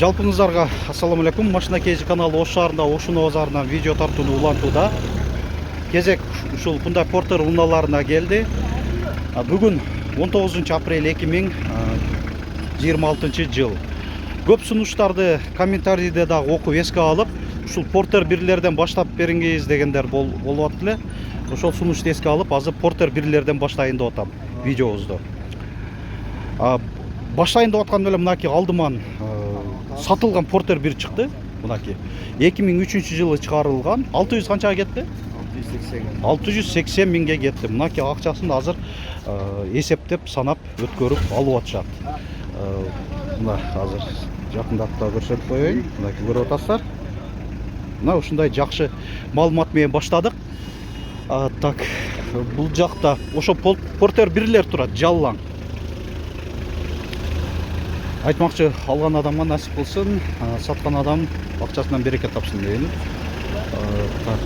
Жалпыңыздарга ассаламу алейкум. Машина Кейзи каналы Ош шаарында Ошуно базарынан видео тартууну улантууда. Кезек ушул Hyundai Porter унааларына келди. Бүгүн 19 апрель 2026 жыл. Көп сунуштарды комментарийде дагы окуп эске алып, ушул Porter 1лерден баштап бериңиз дегендер болуп атты эле. Ошол сунушту эске алып, азыр Porter 1лерден баштайын деп атам видеобузду. Баштайын деп аткан эле мынакей алдыман сатылган Porter 1 чыкты. Мынакей 2003 жылы чыгарылган. 600 канчага кетти? 680 миңге кетти. Мынакей акчасын азыр эсептеп, санап, өткөрүп алып атышат. Мына азыр жакындатып көрсөтүп коеюн. Мынакей көрүп атасыздар. Мына ушундай жакшы маалымат менен баштадык. Так, бул жакта ошо Porter 1лер турат, жаллаң. Айтмакчы, алган адамга насип кылсын, саткан адам акчасынан берекет тапсын дейли. Так.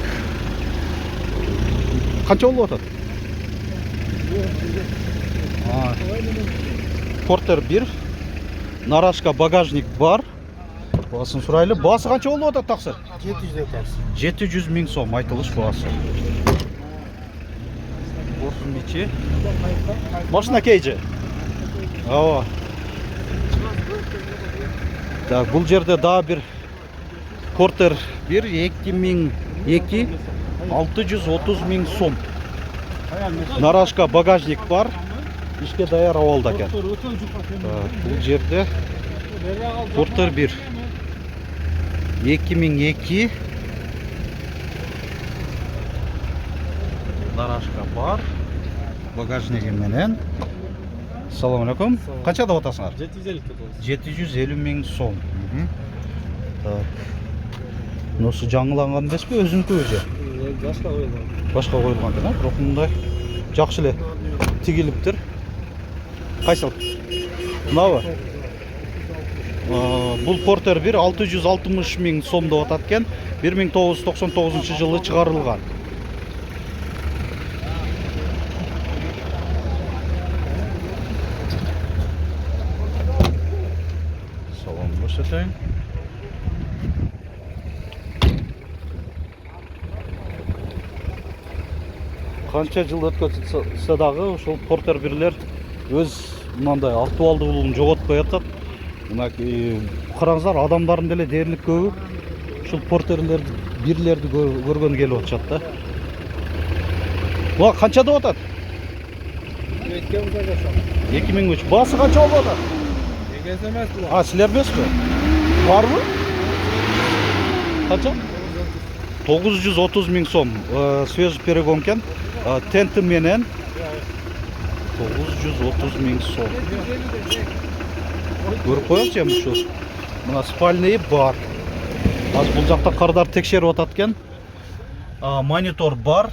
Канча болуп атат? Porter 1. Нарашка багажник бар. Баасын сурайлы. Баасы канча болуп атат таксыр? 700 миң сом айтылыш баасы. Бортун ичи. Машина Кейзи. Ооба. Так, бул жерде дагы бир Porter 1 2002 630 миң сом. Нарашка багажник бар. Ишке даяр абалда экен. Бул жерде Porter 1 2002 Нарашка бар. Багажниги менен. Ассаламу алейкум. Канча деп атасыңар? 750 миң сом. Так. Носы жаңыланган эмеспи, өзүнүкү өзү? Башка коюлган экен, бирок мындай жакшы эле тигилиптир. Кайсыл? Мынабы? Бул Porter 1 660 миң сом деп атат экен. 1999 жылы чыгарылган. Салам көрсөтөйүн. Канча жыл өткөрсө дагы ушул Porter 1лер өз мындай актуалдуулугун жоготпой атат. Мына караңыздар, адамдардын деле дээрлик көбү ушул Porter 1лерди көргөнү келип атышат да. Буга канча деп атат? 2003. Баасы канча болуп атат? Эмес бул. Силер эмеспи? Барбы? Канча? 930 миң сом. Свежий перегон экен. Тенти менен 930 миң сом. Көрүп коелучу эми ушу. Мына спальный бар. Азыр бул жакта кардар текшерип атат экен. Монитор бар.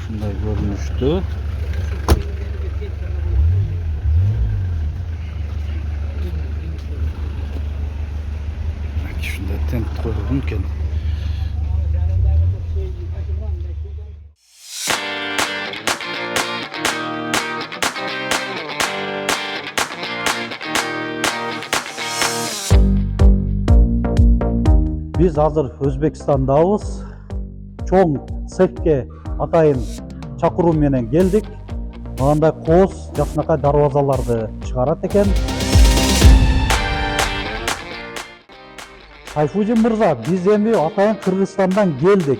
Ушундай көрүнүштү. Ушундай тент коюлган экен. Biz hazır Özbekistandabız. Çoğun цехке атайын чакыруу менен келдик. Мындай кооз жакшынакай дарбазаларды чыгарат экен. Сайфудин мырза, биз эми атайын Кыргызстандан келдик.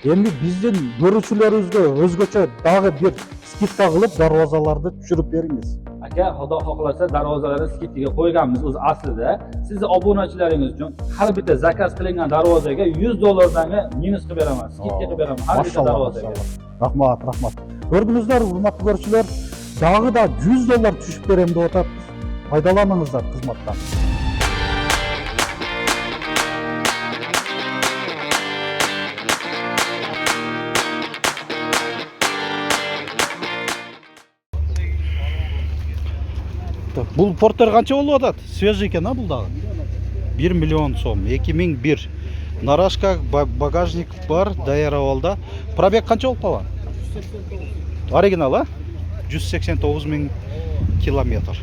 Эми биздин көрүүчүлөрүбүзгө өзгөчө дагы бир скидка кылып дарбазаларды түшүрүп бериңиз. Aka, xudo xohlasa darvozalarni skidkaga qo'yganmiz o'zi aslida. Sizni obunachilaringiz uchun har bitta zakaz qilingan darvozaga $100 minus qilib beraman, skidka qilib beraman har bitta darvozaga. Rahmat, rahmat. Gördüңүздөр, урматтуу көрүүчүлөр, дагы да $100 түшүп берем деп атат. Пайдаланыңыздар кызматтан. Бул Porter канча болуп атат? Свежий экен, бул дагы. 1 миллион сом, 2001. Нарашка багажник бар, даяр абалда. Пробег канча болуп калган? Оригинал, 189 миң километр.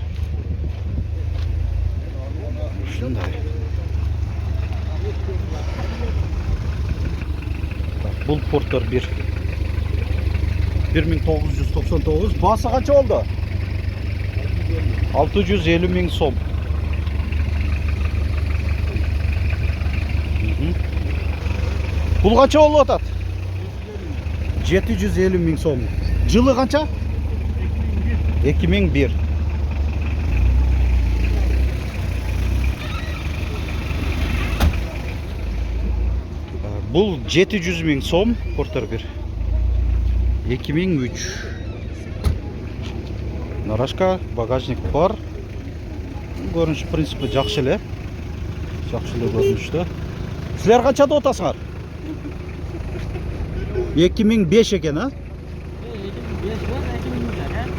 Ушундай. Бул Портер 1. 1999. Басы канча болду? 650 миң сом. Бул канча болуп атат? 750 миң сом. Жылы канча? 2001. Бул 700 миң сом, Портер 1. 2003. Нарашка, багажник бар. Көрүнүш принципи жакшы эле. Жакшы эле көрүнүштө. Силер канчада отасыңар? 2005 экен, а?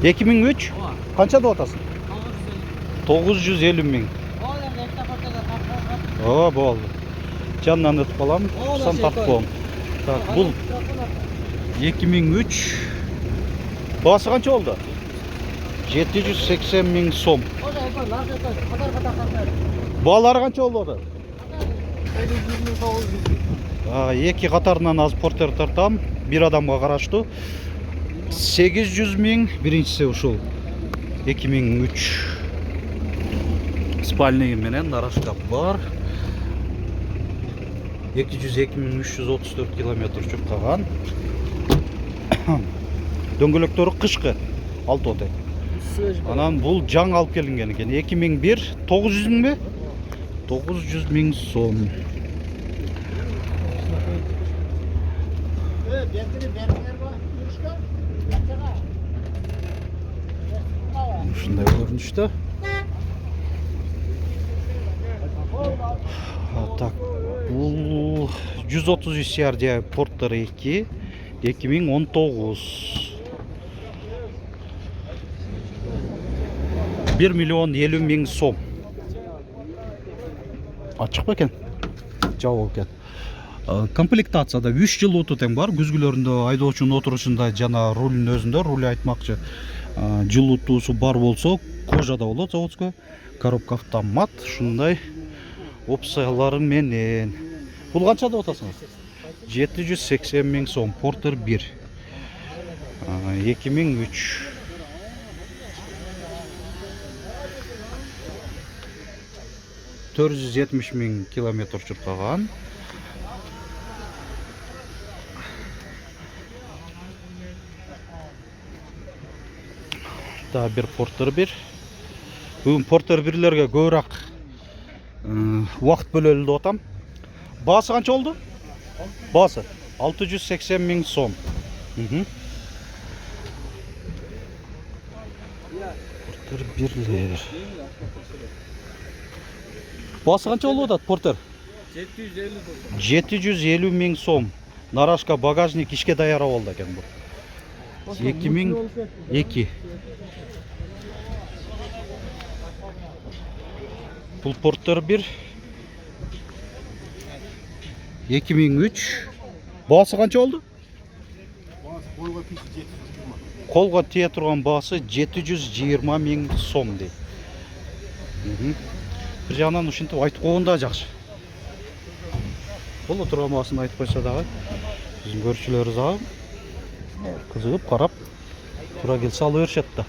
2003? Канчада отасың? 950 миң. О, болду. Жанынан өтүп калам, сан тартып коем. Так, бул 2003. Басы канча болду? 780 миң сом. Баалары канча болду? Эки катарынан аз Портер тартам, бир адамга караштуу. 800 миң, биринчиси ушул 2003. Спальный менен нарашка бар. 202.334 километр жүрүп калган. Дөңгөлөктөрү кышкы 6 оте. Анан бул жаңы алып келинген экен. 2001, 900 миңби? 900 миң сом. Ушундай көрүнүштө. Так, бул 133 Ярдия Портер 2, 2019. 1 миллион 50 миң сом. Ачык бекен? Жабык экен. Комплектацияда 3 жыл оту тең бар. Күзгүлөрүндө айдоочунун отурушунда жана рулдун өзүндө, руль айтмакчы, жылытуусу бар болсо, кожада болот заводской. Коробка автомат, ушундай опциялары менен. Бул канчада отасыңыз? 780 миң сом, Портер 1. 2003. Төрт жүз жетимиш миң километр жүрүп калган. Да, бир Портер 1. Бүгүн Портер 1лерге көбүрөөк убакыт бөлөлү деп атам. Басы канча болду? Басы 680 миң сом. Портер 1лер. Басы канча болуп атат Портер? 750 миң сом. Нарашка багажник ишке даяр болду экен бул. 2002. Бул Портер 1. 2003. Басы канча болду? Колго тие турган басы 720 миң сом дейт. Бир жагынан ушинтип айтып койгон да жакшы. Боло турган баасын айтып койсо дагы биздин көрүүчүлөрүбүз кызыгып карап тура келсе ала беришет да.